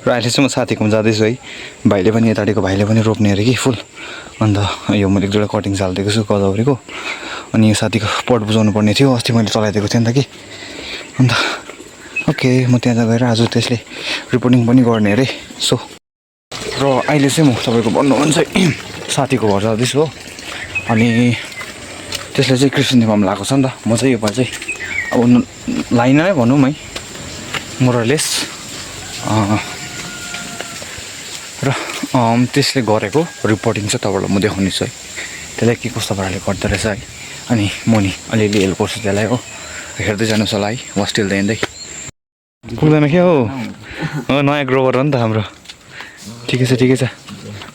र अहिले चाहिँ म साथीकोमा जाँदैछु है भाइले पनि यताडिको भाइले पनि रोप्ने अरे कि फुल अन्त यो मैले एक दुईवटा कटिङ हालिदिएको छु गोदावरीको अनि यो साथीको पट बुझाउनु पर्ने थियो अस्ति मैले चलाइदिएको थिएँ नि त कि अन्त ओके म त्यहाँ गएर आज त्यसले रिपोर्टिङ पनि गर्ने अरे सो र अहिले चाहिँ म तपाईँको भन्नुहुन्छ साथीको घर जाँदैछु हो अनि त्यसले चाहिँ कृष्ण दिमामा लगाएको छ नि त म चाहिँ योपालि चाहिँ अब लाइन नै भनौँ है मोरलेस र त्यसले गरेको रिपोर्टिङ चाहिँ तपाईँलाई म देखाउने छु है त्यसलाई के कस्तो पाराले गर्दो रहेछ है अनि म नि अलिअलि हेल्प गर्छु त्यसलाई हो हेर्दै जानुहोस् होला है हस्टेल हिँड्दै पुग्दैन क्या हो नयाँ ग्रोवर हो नि त हाम्रो ठिकै छ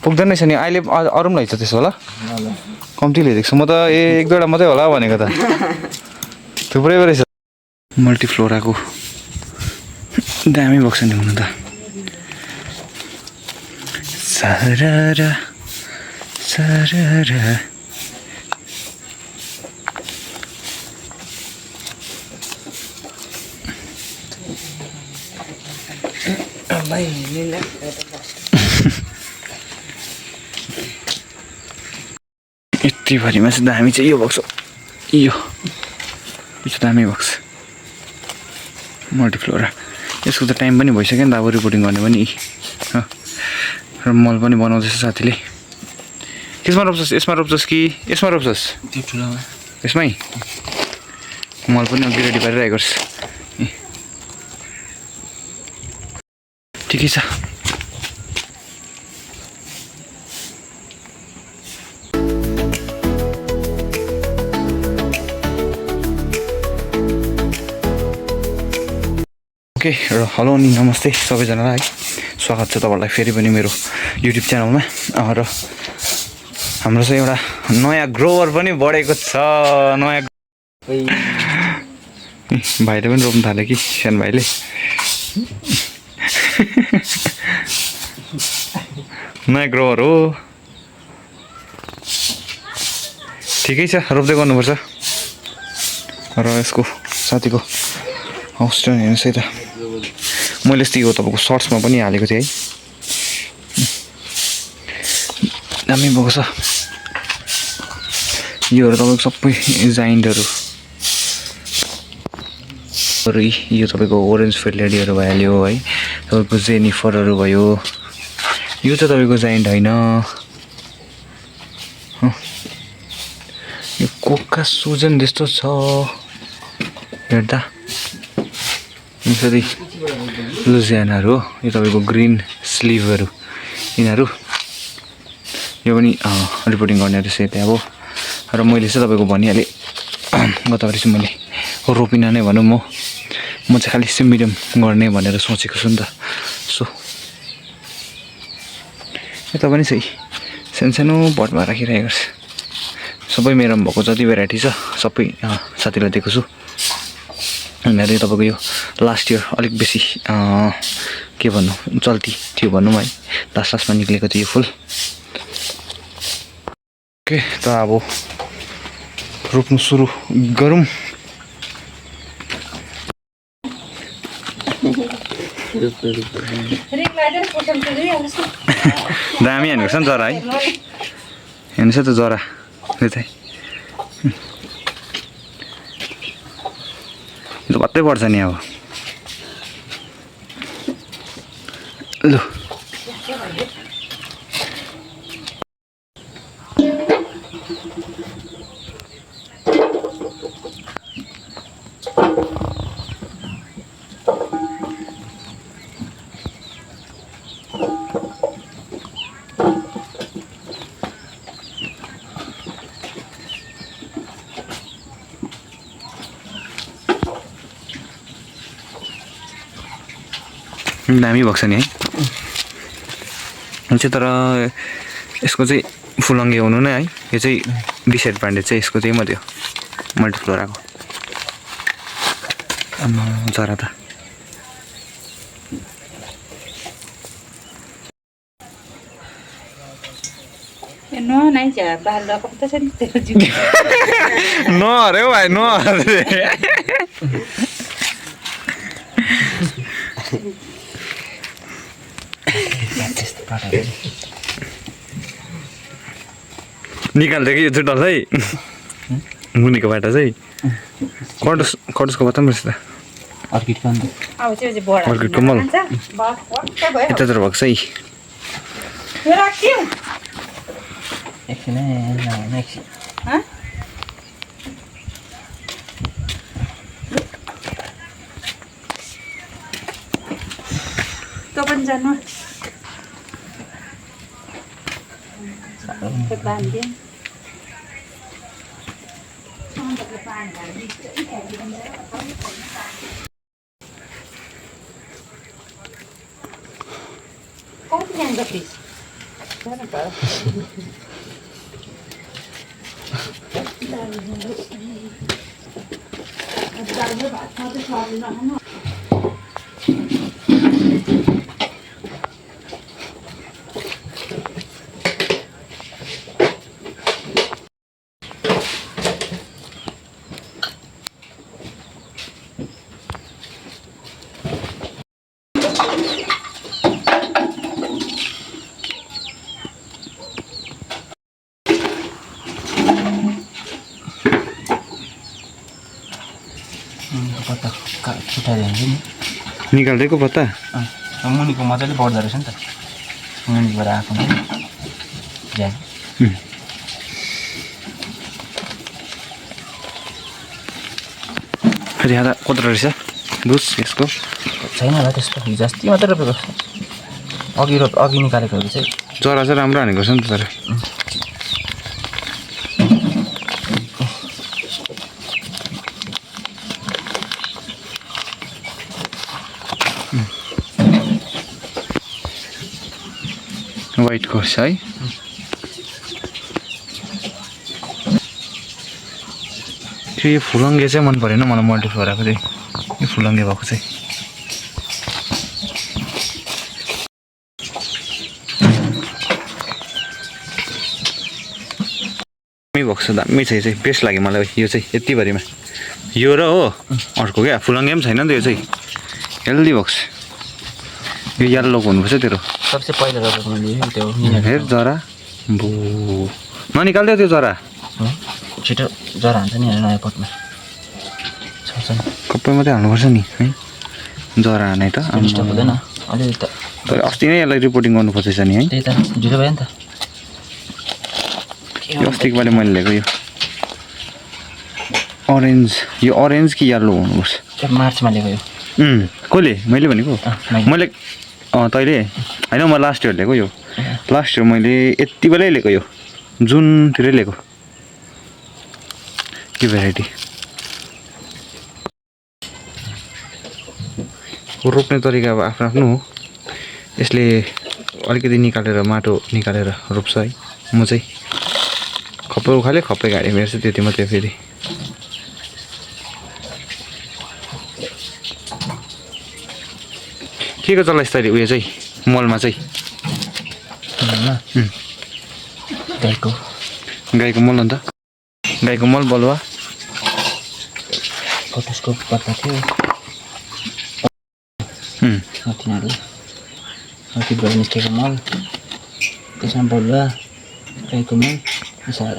पुग्दैन रहेछ नि अहिले अरू पनि रहेछ त्यसो होला कम्ती ल्याइदिएको छु म त एक दुईवटा मात्रै होला भनेको त थुप्रै रहेछ मल्टिफ्लोराको दामी बक्स नि हुनु त सररा सररा यति भरिमा चाहिँ दामी चाहिँ यो बक्स हो यो दामी बक्स मल्टिफ्लोरा यसको त टाइम पनि भइसक्यो नि त अब रिपोर्टिङ गर्ने पनि र मल पनि बनाउँदैछ साथीले त्यसमा रोप्छस् यसमा रोप्छस् कि यसमा रोप्छस् त्यो ठुलोमा यसमै मल पनि अघि रेडी पारिरहेको छ ठिकै छ ओके र हेलो अनि नमस्ते सबैजनालाई है स्वागत छ तपाईँहरूलाई फेरि पनि मेरो युट्युब च्यानलमा र हाम्रो चाहिँ एउटा नयाँ ग्रोवर पनि बढेको छ नयाँ भाइले पनि रोप्नु थाल्यो कि सानो भाइले नयाँ ग्रोवर हो ठिकै छ रोप्दै गर्नुपर्छ र यसको साथीको हस्टेल हेर्नुहोस् है त मैले यस्तो यो तपाईँको सर्ट्समा पनि हालेको थिएँ है दामी भएको छ योहरू तपाईँको सबै जाइन्टहरू यो तपाईँको ओरेन्ज फेडलेडीहरू भइहाल्यो है तपाईँको जेनिफरहरू भयो यो चाहिँ तपाईँको जाइन्ट होइन यो कोका सुजन जस्तो छ हेर्दा यसरी लुजियानाहरू हो यो तपाईँको ग्रिन स्लिभहरू यिनीहरू यो पनि रिपोर्टिङ गर्ने रहेछ त्यहाँ अब र मैले चाहिँ तपाईँको भनिहालेँ गतबार चाहिँ मैले रोपिन नै भनौँ म चाहिँ खालि चाहिँ मिडियम गर्ने भनेर सोचेको छु नि त सो यता पनि चाहिँ सानो पटमा राखिरहेको छ सबै मेरोमा भएको जति भेराइटी छ सबै साथीलाई दिएको छु यिनीहरू तपाईँको यो लास्ट इयर अलिक बेसी के भन्नु चल्ती थियो भनौँ है लास्टमा निक्लेको थियो यो फुल ओके त अब रोप्नु सुरु गरौँ दामी हानेको छ नि जरा है हेर्नुहोस् है त जरा त्यतै यो मात्रै पर्छ नि अब लु दामी भएको छ नि है चाहिँ तर यसको चाहिँ फुलङ्गे हुनु नै है यो चाहिँ डिसएडभान्टेज चाहिँ यसको चाहिँ मात्रै हो मल्टिफ्लोराको जरा त No, नहीं जा बाहर लोग पता चल तेरे जी No अरे भाई no अरे त्यस्तो पाटाहरू निकाल्दै कि यो चाहिँ डल्लै मुनिको बाटा चाहिँ कटुसको पत्ता पनि रहेछ त अर्किडको अन्त अब चाहिँ बडा अर्किडको मल भयो यतातिर भएको छ है यो राख्यौ एकछिन है एकछिन ह त पनि जानु बाँधिदिए कति जान्छ फिस पत्ता छुट्याएर हुन्छ नि निकाल्दैको पत्ता मुनिको मजाले बढ्दो रहेछ नि त मुनिबाट आएको नि ज्यान फेरि यहाँ कत्रो रहेछ बुझ यसको छैन होला त्यस्तो हिजो अस्ति मात्रै रोपेको अघि निकालेकोहरू चाहिँ जरा चाहिँ राम्रो हानेको छ नि त तर वाइट कोर्स है यो फुलङ्गे चाहिँ मन परेन मलाई मल्टिफ्लोराको चाहिँ यो फुलङ्गे भएको चाहिँ भएको छ दामी छ यो चाहिँ बेस्ट लाग्यो मलाई यो चाहिँ यतिभरिमा यो र हो अर्को क्या फुलङ्गे पनि छैन नि त यो चाहिँ हेल्दी भएको छ यो यल्लोको हुनुपर्छ तेरो सबसे पहिला रोपेको मैले त्यो हेर जरा बो ननिकाल्दै त्यो जरा छिटो जरा हान्छ नि नयाँ पटमा छ कप्पै मात्रै हाल्नुपर्छ नि है जरा हाने त डिस्टर्ब हुँदैन अलिअलि त तर अस्ति नै यसलाई रिपोर्टिङ गर्नु पर्दैछ नि है त्यही त ढिलो भयो नि त यो अस्तिको पालि मैले लिएको यो अरेन्ज यो अरेन्ज कि यल्लो हुनुपर्छ मार्चमा लिएको यो कसले मैले भनेको मैले। मैले तैँले होइन म लास्ट इयर लिएको यो लास्ट इयर मैले यति बेलै लिएको यो जुनतिरै लिएको के भेराइटी रोप्ने तरिका अब आफ्नो आफ्नो हो यसले अलिकति निकालेर माटो निकालेर रोप्छ है म चाहिँ खप्पै उखाले खप्पै गाडी मेरो चाहिँ त्यति मात्रै फेरि के को चलाइस् तैँले उयो चाहिँ मलमा चाहिँ गाईको मल अन्त गाईको मल बलुवा कटुसको पत्ता थियो तिनीहरू अर्किडबाट निस्केको मल त्यसमा बलुवा गाईको मल मिसाएर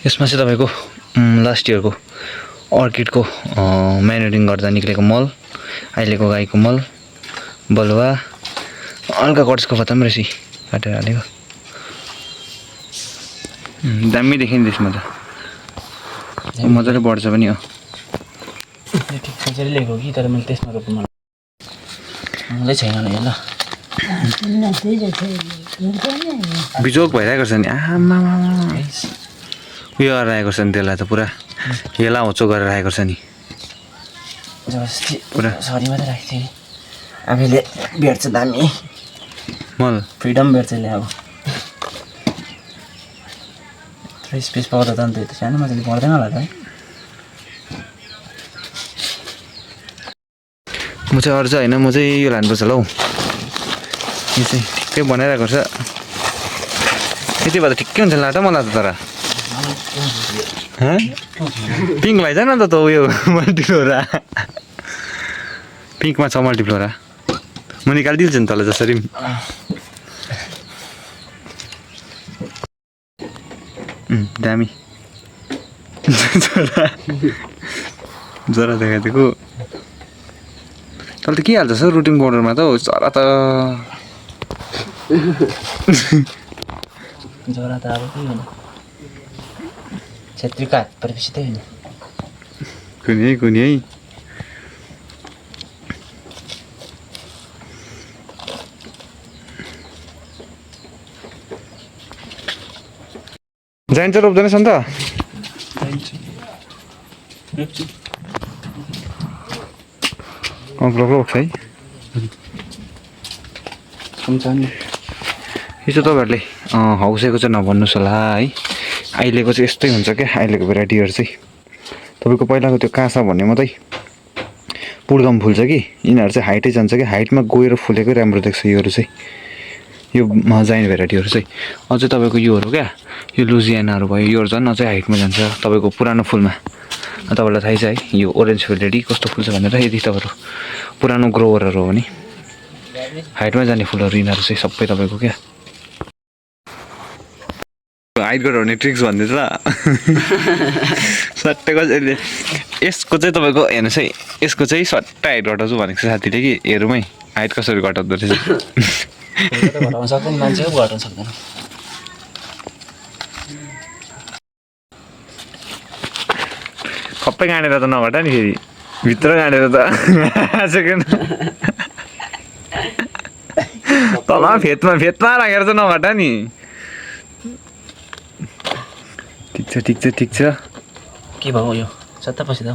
यसमा चाहिँ तपाईँको लास्ट इयरको अर्किडको म्यानुरिङ गर्दा निक्लेको मल अहिलेको गाईको मल बलुवा हल्का कट्सको पत्ता पनि रहेछ काटेर हालेको दामी देख्यो नि त्यसमा त मजाले बढ्छ पनि हो ठिक सोचेर ल्याएको कि तर मैले त्यसमा रोप्नु मलाई छैन होला ल बिजोक भइरहेको छ नि आमा उयो गरेर आएको छ नि त्यसलाई त पुरा हेला होचो गरेर आएको छ नि जबरजस्ती पुरा सरी मात्रै राखेको थिएँ आफैले भेट्छ दामी मल फ्रिडम भेट्छ ले अब थोरै स्पेस पाउँदा त अन्त त्यो सानो मजाले पर्दैन होला त है म चाहिँ अरू चाहिँ होइन म चाहिँ यो लानुपर्छ होला हौ यो चाहिँ ठिक्कै बनाइरहेको छ यति भए त ठिक्कै हुन्छ लाटा मलाई त तर पिङ्क लैजान त त उयो मल्टिफ्लोरा पिङ्कमा छ मल्टिफ्लोरा म निकालिदिन्छु नि तँलाई जसरी दामी जरा देखाइदिएको तैँले त के हाल्छ सर रुटिन बोर्डरमा त चरा त जरा त अब के होइन छेत्रीको हात परेपछि त्यही होइन कुनी है जाइन्छ रोप्दैनस् अन्त रोप्छ है यो चाहिँ तपाईँहरूले हौसेको चाहिँ नभन्नुहोस् होला है अहिलेको चाहिँ यस्तै हुन्छ क्या अहिलेको भेराइटीहरू चाहिँ तपाईँको पहिलाको त्यो काँसा भन्ने मात्रै पुड्कम फुल्छ कि यिनीहरू चाहिँ हाइटै जान्छ कि हाइटमा गएर फुलेकै राम्रो देख्छ योहरू चाहिँ यो जाइन्ट भेराइटीहरू चाहिँ अझै तपाईँको योहरू क्या यो लुजियानाहरू भयो योहरू झन् अझै हाइटमा जान्छ तपाईँको पुरानो फुलमा तपाईँलाई थाहै छ है यो ओरेन्ज फिल्डेडी कस्तो फुल्छ भनेर यदि तपाईँहरू पुरानो ग्रोवरहरू हो भने हाइटमा जाने फुलहरू यिनीहरू चाहिँ सबै तपाईँको क्या हाइट गराउने ट्रिक्स भन्दै ल सट्टै कसैले यसको चाहिँ तपाईँको हेर्नुहोस् है यसको चाहिँ सट्टै हाइट घटाउँछु भनेको छ साथीले कि हेरौँ है हाइट कसरी घटाउँदो रहेछ घटाउन सक्दैन मान्छे घटाउन सक्दैन खप्पै गाडेर त नघटा नि फेरि भित्र गाडेर त सेकेन्ड तल फेदमा राखेर चाहिँ नघटा नि ठिक छ के भयो यो सत्ता पछि त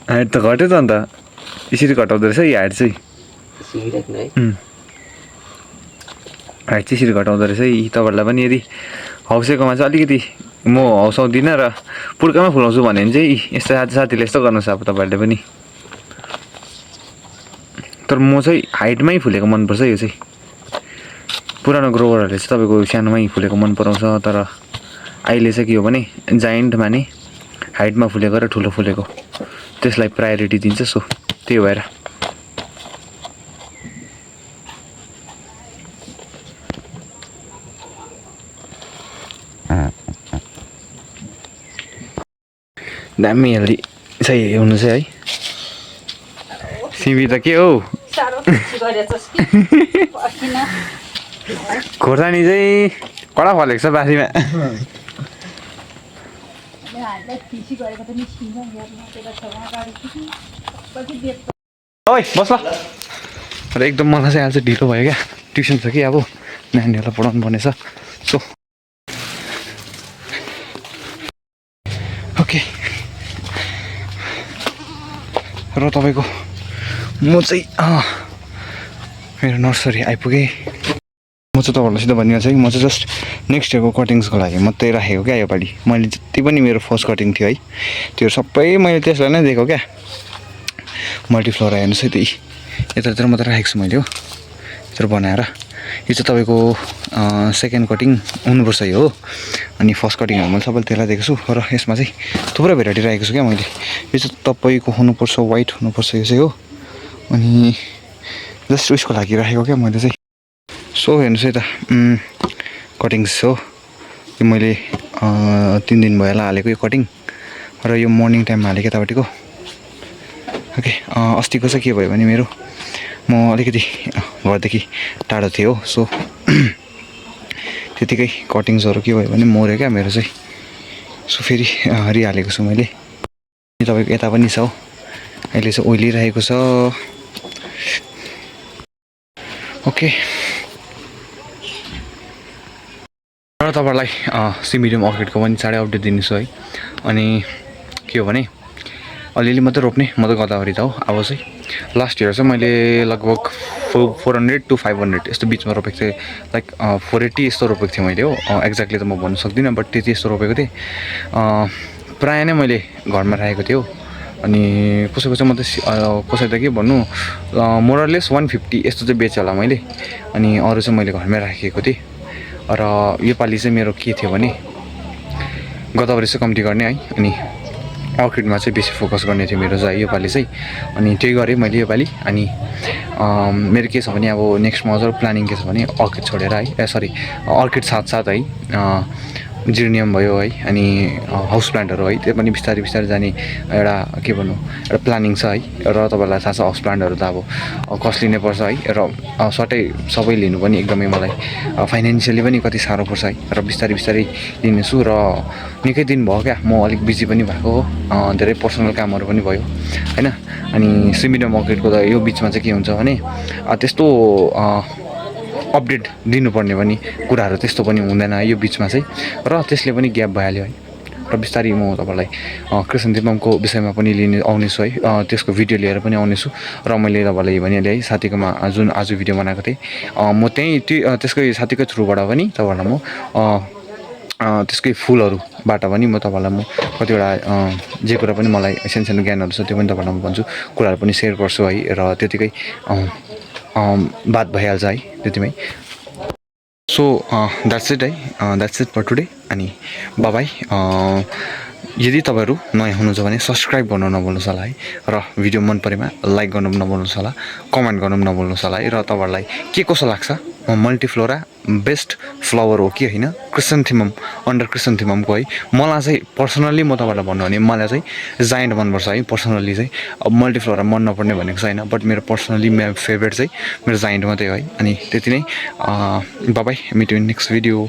हाइट त घट्यो त अन्त यसरी घटाउँदो रहेछ यो हाइट चाहिँ हाइट चाहिँ यसरी घटाउँदो रहेछ है तपाईँहरूलाई पनि यदि हौसेकोमा चाहिँ अलिकति म हौसाउँदिनँ र पुड्कामै फुलाउँछु भन्यो भने चाहिँ यस्तो साथीले यस्तो गर्नुहोस् अब तपाईँहरूले पनि तर म चाहिँ हाइटमै फुलेको मनपर्छ यो चाहिँ पुरानो ग्रोवरहरूले चाहिँ तपाईँको सानोमै फुलेको मन पराउँछ तर अहिले चाहिँ के हो भने जाइन्टमा नै हाइटमा फुलेको र ठुलो फुलेको त्यसलाई प्रायोरिटी दिन्छ सो त्यही भएर दामी हेल्दी चाहिँ हुनु चाहिँ है सिमी त के हो खोर्सानी चाहिँ कडा फलेको छ बासीमा ओइ बस ल र एकदम मलाई चाहिँ आज ढिलो भयो क्या ट्युसन छ कि अब नानीहरूलाई पढाउनु पर्ने छ सो ओके र तपाईँको म चाहिँ मेरो नर्सरी आइपुगेँ म चाहिँ तपाईँहरूलाई सिधै भनिहाल्छु है म चाहिँ जस्ट नेक्स्ट इयरको कटिङ्सको लागि मात्रै राखेको क्या योपालि मैले जति पनि मेरो फर्स्ट कटिङ थियो है त्यो सबै मैले त्यसलाई नै दिएको क्या मल्टिफ्लोरा हेर्नुहोस् है त्यही यतातिर मात्रै राखेको छु मैले हो यत्रो बनाएर यो चाहिँ तपाईँको सेकेन्ड कटिङ हुनुपर्छ यो हो अनि फर्स्ट कटिङहरू मैले सबैले त्यसलाई दिएको छु र यसमा चाहिँ थुप्रै भेराइटी राखेको छु क्या मैले यो चाहिँ तपाईँको हुनुपर्छ वाइट हुनुपर्छ यो चाहिँ हो अनि जस्ट उयसको लागि राखेको क्या मैले चाहिँ सो हेर्नुहोस् है त कटिङ्स हो यो मैले 3 दिन भयो होला हालेको यो कटिङ र यो मर्निङ टाइममा हालेको यतापट्टिको ओके अस्तिको चाहिँ के भयो भने मेरो म अलिकति घरदेखि टाढो थिएँ हो सो त्यतिकै कटिङ्सहरू के भयो भने मऱ्यो क्या मेरो चाहिँ सो फेरि रिहालेको छु मैले तपाईँको यता पनि छ हो अहिले चाहिँ ओइलिरहेको छ ओके र तपाईँलाई सिमिडियम अर्किडको पनि चाँडै अपडेट दिनेछु है अनि के हो भने अलिअलि मात्रै रोप्ने म त गदावरी त हो अब चाहिँ लास्ट इयर चाहिँ मैले लगभग 400 to 500 यस्तो बिचमा रोपेको थिएँ लाइक 480 यस्तो रोपेको थिएँ मैले हो एक्ज्याक्टली त म भन्नु सक्दिनँ बट त्यति यस्तो रोपेको थिएँ प्रायः नै मैले घरमा राखेको थियो अनि कसैको चाहिँ कसै त के भन्नु मोरलेस 150 यस्तो चाहिँ बेचेँ होला मैले अनि अरू चाहिँ मैले घरमै राखेको थिएँ र योपालि चाहिँ मेरो के थियो भने गतपालि चाहिँ कम्ती गर्ने है अनि अर्किडमा चाहिँ बेसी फोकस गर्ने थियो मेरो चाहिँ योपालि चाहिँ अनि त्यही गरेँ मैले योपालि अनि मेरो के छ भने अब नेक्स्टमा अझ प्लानिङ के छ भने अर्किड छोडेर है सरी अर्किड साथसाथ है जिर्नियम भयो है अनि हाउस प्लान्टहरू है त्यो पनि बिस्तारै बिस्तारै जाने एउटा के भन्नु एउटा प्लानिङ छ है र तपाईँलाई थाहा छ हाउस प्लान्टहरू त अब कस्टली नै पर्छ है र सट्टै सबै लिनु पनि एकदमै मलाई फाइनेन्सियली पनि कति साह्रो पर्छ है र बिस्तारै बिस्तारै लिनेछु र निकै दिन भयो क्या म अलिक बिजी पनि भएको हो धेरै पर्सनल कामहरू पनि भयो होइन अनि सिमिडियम अर्किडको त यो बिचमा चाहिँ के हुन्छ भने त्यस्तो अपडेट दिनुपर्ने पनि कुराहरू त्यस्तो पनि हुँदैन यो बिचमा चाहिँ र त्यसले पनि ग्याप भइहाल्यो है र बिस्तारै म तपाईँलाई क्रिसन्थेममको विषयमा पनि लिने आउनेछु है त्यसको भिडियो लिएर पनि आउनेछु र मैले तपाईँलाई भनिहालेँ है साथीकोमा जुन आज भिडियो बनाएको थिएँ म त्यहीँ त्यसकै साथीकै थ्रुबाट पनि तपाईँहरूलाई म त्यसकै फुलहरूबाट पनि म तपाईँलाई म कतिवटा जे कुरा पनि मलाई सानो ज्ञानहरू छ त्यो पनि तपाईँलाई म भन्छु कुराहरू पनि सेयर गर्छु है र त्यतिकै बात भइहाल्छ है त्यतिमै सो द्याट्स इट है द्याट्स इट फर टुडे अनि बाबाई यदि तपाईँहरू नयाँ हुनुहुन्छ भने सब्सक्राइब गर्नु नभुल्नुहोस् होला है र भिडियो मन परेमा लाइक गर्नु पनि नभुल्नुहोस् होला कमेन्ट गर्नु पनि नभुल्नुहोस् होला है र तपाईँहरूलाई के कसो लाग्छ मल्टिफ्लोरा बेस्ट फ्लावर हो कि होइन क्रिसन्थेमम अन्डर क्रिसन्थेममको है मलाई चाहिँ पर्सनल्ली म तपाईँलाई भन्नु भने मलाई चाहिँ जायन्ट मनपर्छ है पर्सनल्ली चाहिँ अब मल्टिफ्लोरा मन नपर्ने भनेको छैन बट मेरो पर्सनल्ली मेरो फेभरेट चाहिँ मेरो जायन्ट मात्रै हो है अनि त्यति नै बाबाई meet you in next video